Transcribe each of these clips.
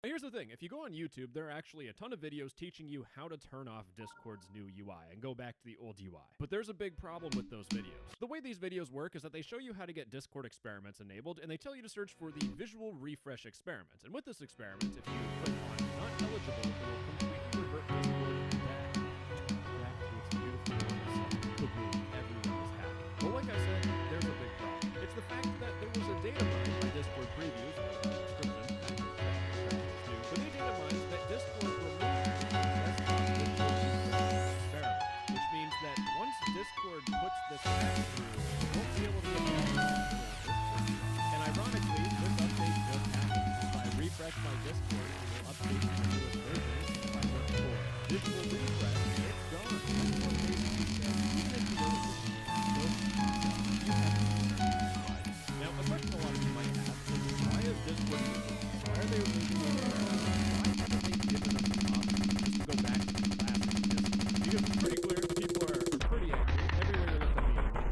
Now, here's the thing. If you go on YouTube, there are actually a ton of videos teaching you how to turn off Discord's new UI and go back to the old UI. But there's a big problem with those videos. The way these videos work is that they show you how to get Discord experiments enabled, and they tell you to search for the visual refresh experiment. And with this experiment, if you click on not eligible, it will completely revert Discord back to its beautiful kaboom. Everyone is happy. But like I said, there's a big problem. It's the fact that there was a data mine by Discord previews, but they data mined that Discord removed experiment, which means that once Discord puts this back through, it won't be able to get and ironically, this update just happened. If I refresh my Discord, it will update to the newest version. If I look for visual refresh, it's gone. Discord basically says, even if you don't now, a question a lot of you might have is, why is Discord removed? Why are they removing the experiment? Why haven't they given us the option just to go back to the classic Discord? Because it's pretty clear people are pretty angry. Everywhere you look on the internet.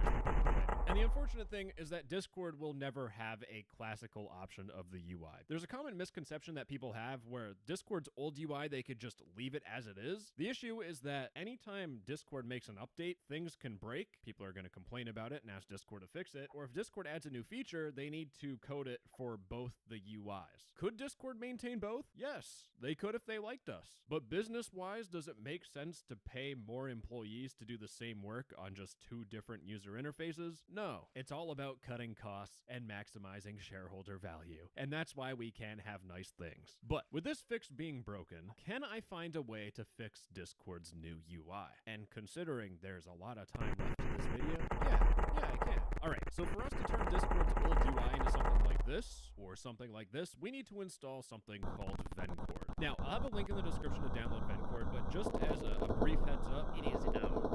And the unfortunate thing is that Discord will never have a classical option of the UI. There's a common misconception that people have where Discord's old UI, they could just leave it as it is. The issue is that anytime Discord makes an update, things can break. People are going to complain about it and ask Discord to fix it. Or if Discord adds a new feature, they need to code it for both the UIs. Could Discord maintain both? Yes, they could if they liked us. But business-wise, does it make sense to pay more employees to do the same work on just two different user interfaces? No. It's all about cutting costs and maximizing shareholder value. And that's why we can have nice things. But with this fix being broken, can I find a way to fix Discord's new UI? And considering there's a lot of time left in this video, yeah, I can. Alright, so for us to turn Discord's old UI into something like this, or something like this, we need to install something called Vencord. Now, I'll have a link in the description to download Vencord, but just as a brief heads up, it is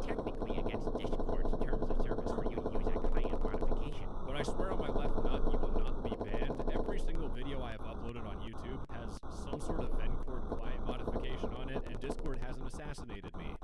technically against Discord's terms of service for you to use a client modification. But I swear on my left nut, you will not be banned. Every single video I have uploaded on YouTube has some sort of Vencord client modification on it, and Discord hasn't assassinated me.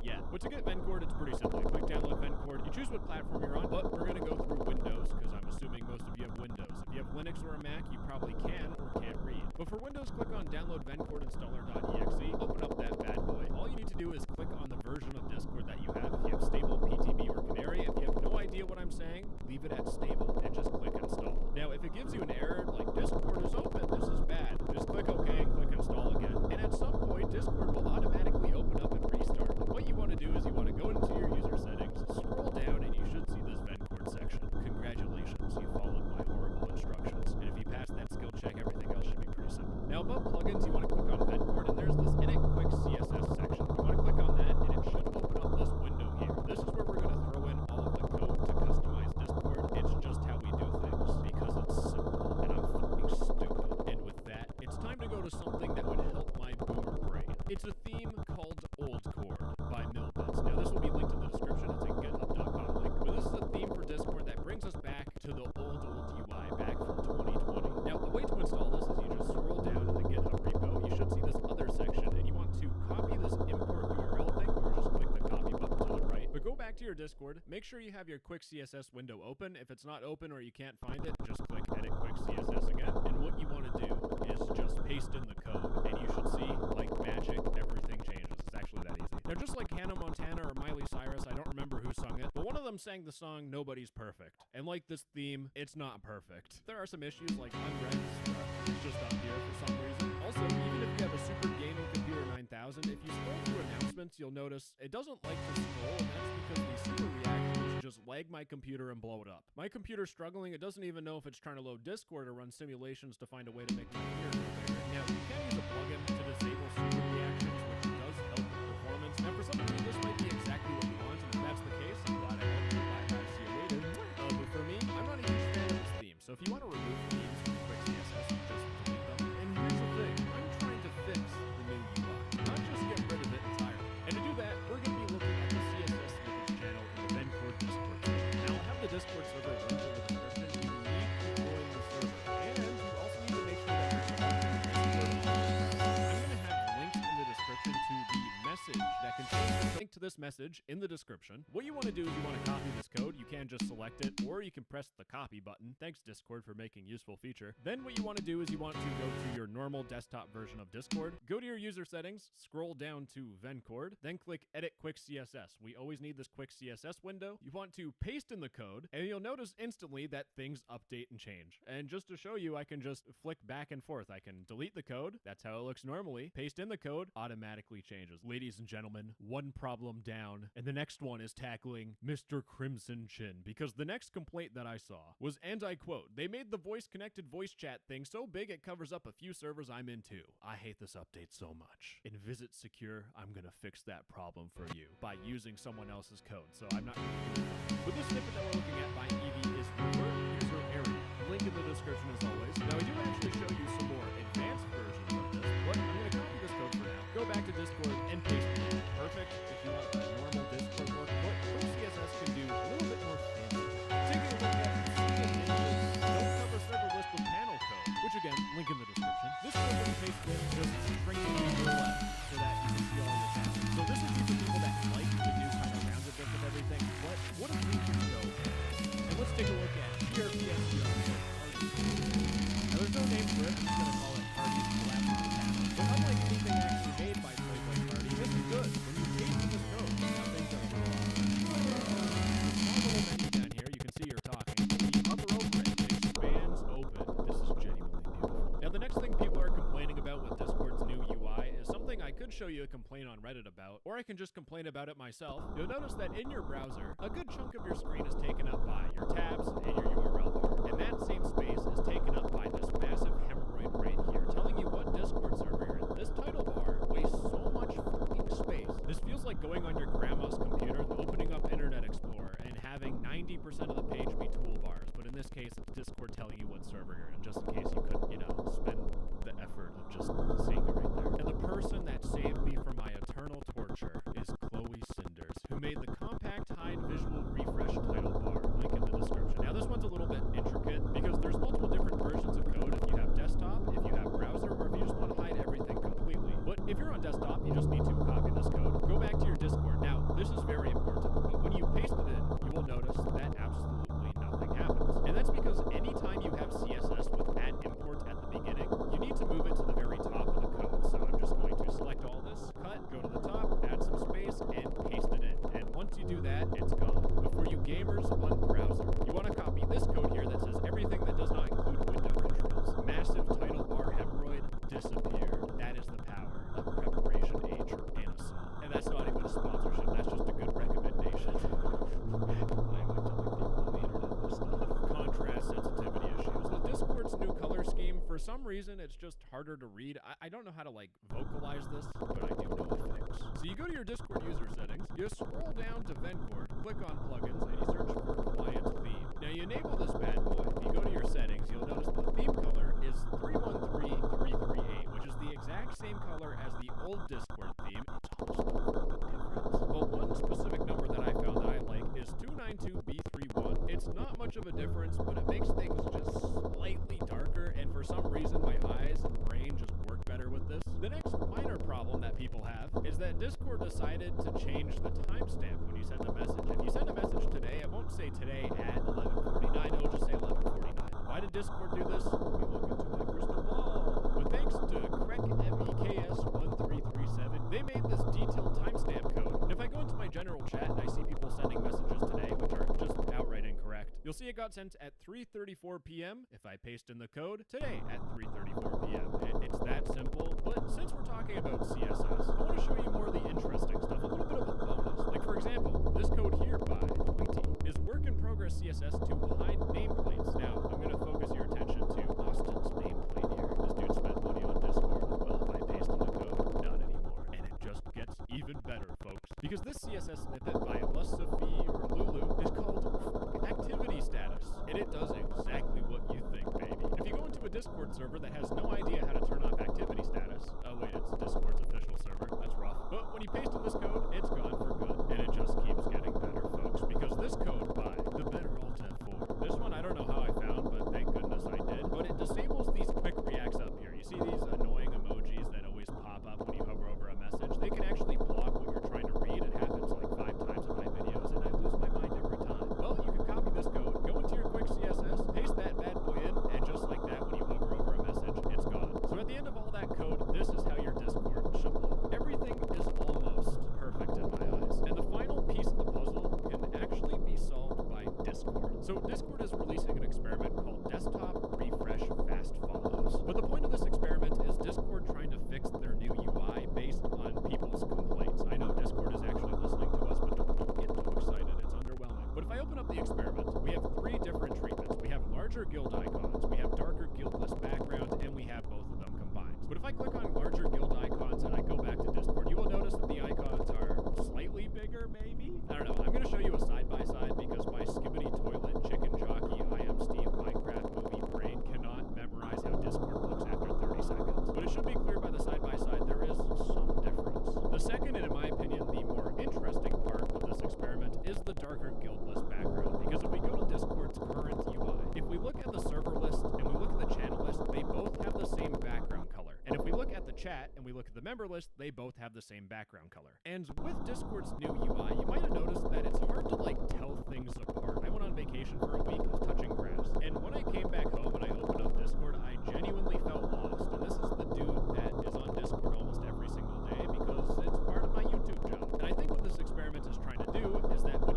Yeah. But to get Vencord, it's pretty simple. You click download Vencord, you choose what platform you're on, but we're going to go through Windows, because I'm assuming most of you have Windows. If you have Linux or a Mac, you probably can or can't read. But for Windows, click on download Vencord installer.exe, open up that bad boy. All you need to do is click on the version of Discord that you have. If you have stable, PTB, or Canary, if you have no idea what I'm saying, leave it at stable and just click install. Now, if it gives you an error like Discord is open, this is bad, just click OK and click install again. And at some point, Discord will automatically open up and restart. And what you want to do is you want to go into your user settings, scroll down, and you should see this Vencord section. Congratulations, you followed my horrible instructions. And if you pass that skill check, everything else should be pretty simple. Now, above plugins, you want to click on Vencord, and there's this Init Quick CSS section. You want to click on that, and it should open up this window here. This is where we're going to throw in all of the code to customize Discord. It's just how we do things, because it's simple, and I'm fucking stupid. And with that, it's time to go to something that would help my boomer brain. It's a theme called OldChord by Milbits. Now, this will be linked in the description. It's a github.com link. But this is a theme for Discord that brings us back to the old UI back from 2020. Now, the way to install this is you just scroll down in the GitHub repo. You should see this other section, and you want to copy this import URL thing, or just click the copy button to the right. But go back to your Discord. Make sure you have your Quick CSS window open. If it's not open or you can't find it, just click Edit Quick CSS again. And what you want to do is just paste in the code, and you should see, like magic, everything changes. It's actually that easy. Now, just like Hannah Montana or Miley Cyrus, I don't remember who sung it, but one of them sang the song Nobody's Perfect. And like this theme, it's not perfect. There are some issues like unread it's just up here for some reason. Also, even if you have a super gaming computer 9000, if you scroll through announcements, you'll notice it doesn't like to scroll, and that's because the super reactions just lag my computer and blow it up. My computer's struggling. It doesn't even know if it's trying to load Discord or run simulations to find a way to make my computer go bigger. Now, you can use a plugin to disable super reactions, which does help with performance. Now, for some of you, this might be exactly what you want, and if that's the case, I'm glad I helped you. Bye, see you later. But for me, I'm not a huge fan of this theme, so if you want to remove themes from Quick CSS, just delete them. And here's the thing, I'm trying to fix the new UI, not just get rid of it entirely. And to do that, we're going to be looking at the CSS snippets channel in the Vencord Discord server. Now, I'll have the Discord server linked in the description. You need to join the server, and you also need to make sure that you're I'm going to have links in this message in the description. What you want to do is you want to copy this code. You can just select it, or you can press the copy button. Thanks, Discord, for making useful feature. Then what you want to do is you want to go to your normal desktop version of Discord, go to your user settings, scroll down to Vencord, then click Edit Quick CSS. We always need this quick CSS window. You want to paste in the code, and you'll notice instantly that things update and change. And just to show you, I can just flick back and forth. I can delete the code. That's how it looks normally. Paste in the code, automatically changes. Ladies and gentlemen, one problem down, and the next one is tackling Mr. Crimson Chin, because the next complaint that I saw was, and I quote, "They made the voice-connected voice chat thing so big it covers up a few servers I'm in too. I hate this update so much. In Visit Secure, I'm gonna fix that problem for you by using someone else's code, so I'm not gonna do that. But this snippet that we're looking at by Eevee is Revert User Area. Link in the description as always. Now, I do actually show you some more advanced versions of this, but I'm gonna copy this code for now. Go back to Discord and paste it in. Perfect if you want a normal Discord work, but Quick CSS can do a little bit more fancy. Taking a look at don't cover server list with panel code, which again, link in the description. This code when you paste in just shrinks it to your left so that you can see all the tabs. So this would be for people that like the new kind of rounded bit of everything, but what if we can go? And let's take a look at PRPSCR for Party. Now there's no name for it, I'm just going to call it Party's Collaborative Panel. But unlike anything actually made by Playboy Party, this is good. When you paste in this code, now things are a little small little menu down here, you can see you're talking. The hover over it, it expands open. This is genuinely beautiful. Now the next thing people are complaining about with Discord's new UI is something I could show you a complaint on Reddit about, or I can just complain about it myself. You'll notice that in your browser, a good chunk of your screen is taken up by your tabs and your URL bar. And that same space is taken up by this massive hemorrhoid right here, telling you what Discord server you're in. This title bar wastes so much fucking space. This feels like going on your grandma's computer and opening up Internet Explorer and having 90% of the page be toolbars. But in this case, it's Discord telling you what server you're in, just in case you couldn't, spend the effort of just seeing it right there. And the person that saved me from my eternal torture is Chloe Cinders, who made the compact hide visual refresh title bar. Link in the description. Now this one's a little bit intricate because there's multiple different versions of code if you have desktop, if you have browser, or if you just want to hide everything completely. But if you're on desktop, you just need to copy this code. Go back to your Discord. Now, this is very important, but when you paste it in, you will notice that absolutely nothing happens. And that's because anytime you have CSS with add import at the beginning, you need to move it to the very top of the code. So I'm just going to select all this, cut, go to the top, add some space, and paste it in. And once you do that, it's gone. But for you gamers on browser, you want to copy this code here that says everything that does not include window controls. Massive title bar hemorrhoid disappeared. That is the power of Preparation H or Anasol. And that's not even a sponsorship, that's just a good recommendation. I'm telling people on the internet this stuff. Contrast sensitivity issues. With Discord's new color scheme, for some reason, it's just harder to read. I don't know how to, vocalize this, but I do know a fix. So you go to your Discord user settings, you scroll down to Vencord, click on plugins, and you search for client theme. Now you enable this bad boy. If you go to your settings, you'll notice the theme color is 313338, which is the exact same color as the old Discord theme. It's almost a difference. But one specific number that I found that I like is 292B31. It's not much of a difference, but it makes things just slightly darker, and for some reason my eyes and brain just work better with this. The next minor problem that people have is that Discord decided to change the timestamp when you send a message. If you send a message today, it won't say today at 11:49, it'll just say 11:49. Why did Discord do this? Let me look into my crystal ball. But thanks to CrackMEKS1337, they made this detailed timestamp code. And if I go into my general chat and I see people sending messages today, which are just outright incorrect, you'll see it got sent at 3:34 p.m. If I paste in the code, today at 3:34 p.m. It's that simple. But since we're talking about CSS, I want to show you more of the interesting stuff, a little bit of a bonus. Like for example, this code here by Linty is work in progress CSS to hide nameplates. Now, I'm going to focus your attention to Austin's nameplate here. This dude spent money on Discord. Well, if I paste in the code, not anymore. And it just gets even better, folks. Because this CSS snippet by Sophie or Lulu is called activity status. And it does exactly what you think, baby. If you go into a Discord server that has no idea how to turn off activity status, oh wait, it's Discord's official server, that's rough. But when you paste in this code, it's gone for good. And it just keeps getting better, folks. Because this code by the Better Alt F4, this one I don't know how I found, but thank goodness I did. But it disables these quick reacts up here. You see these annoying emojis that always pop up when you hover over a message? They can actually block what you're trying to read. It happens like So Discord is releasing an experiment called Desktop Refresh Fast Follows. But the point of this experiment is Discord trying to fix their new UI based on people's complaints. I know Discord is actually listening to us, but don't get too excited. It's underwhelming. But if I open up the experiment, we have 3 different treatments. We have larger guild icons, we have darker guild list background, and we have both of them combined. But if I click on larger guild icons and I go back to Discord, you will notice that the icons are slightly bigger, maybe? I don't know. I'm going to show you a side-by-side because my skibbity toilet chicken jockey I am Steve Minecraft movie brain cannot memorize how Discord looks after 30 seconds. But it should be clear by the side-by-side there is some difference. The second, and in my opinion, the more interesting part of this experiment is the darker guild list background. Because if we go to Discord's current UI, if we look at the server list and we look at the channel list, they both have the same background color. And if we look at the chat and we look at the member list, they both have the same background color. And with Discord's new UI, you might have noticed that it's hard to tell things apart. I went on vacation for a week touching grass, and when I came back home and I opened up Discord, I genuinely felt lost. And this is the dude that is on Discord almost every single day because it's part of my YouTube job. And I think what this experiment is trying to do is that when